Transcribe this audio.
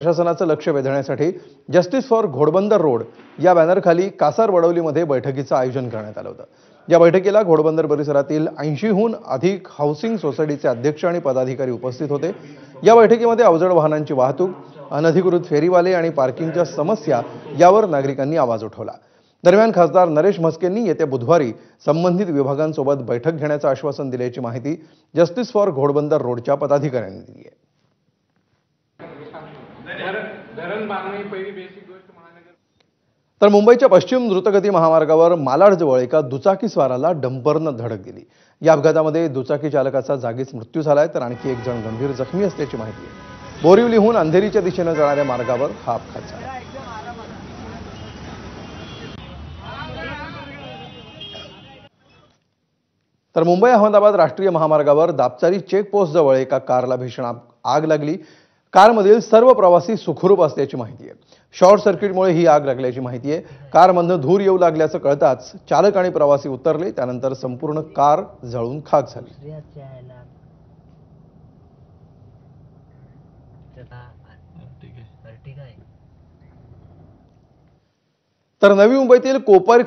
प्रशासनाचं लक्ष वेधण्यासाठी जस्टिस फॉर घोडबंदर रोड या बॅनरखाली कासार वडवलीमध्ये बैठकीचं आयोजन करण्यात आलं होतं। या बैठकीला घोडबंदर परिसरातील 80हून अधिक हाऊसिंग सोसायटीचे अध्यक्ष आणि पदाधिकारी उपस्थित होते। या बैठकीमध्ये अवजड वाहनांची वाहतूक, अनधिकृत फेरीवाले आणि पार्किंगच्या समस्या यावर नागरिकांनी आवाज उठवला। दरम्यान खासदार नरेश म्हस्केंनी येत्या बुधवारी संबंधित विभागांसोबत बैठक घेण्याचं आश्वासन दिल्याची माहिती जस्टिस फॉर घोडबंदर रोडच्या पदाधिकाऱ्यांनी दिली आहे। तर मुंबईच्या पश्चिम द्रुतगती महामार्गावर मालाडजवळ एका दुचाकीस्वाराला डंपरनं धडक दिली। या अपघातामध्ये दुचाकी चालकाचा जागीच मृत्यू झालाय, तर आणखी एक जण गंभीर जखमी असल्याची माहिती आहे। बोरिवलीहून अंधेरीच्या दिशेने जाणाऱ्या मार्गावर हा अपघात झाला। तर मुंबई अहमदाबाद राष्ट्रीय महामार्गावर दापचारी चेकपोस्ट जवळ एका कारला भीषण आग लागली। कारमधील सर्व प्रवासी सुखरूप असल्याची माहिती आहे। शॉर्ट सर्किटमुळे ही आग लागल्याची माहिती आहे। कारमधून धूर येऊ लागल्याचं कळताच चालक आणि प्रवासी उतरले, त्यानंतर संपूर्ण कार जळून खाक झाली। तर नवी मुंबईतील कोपर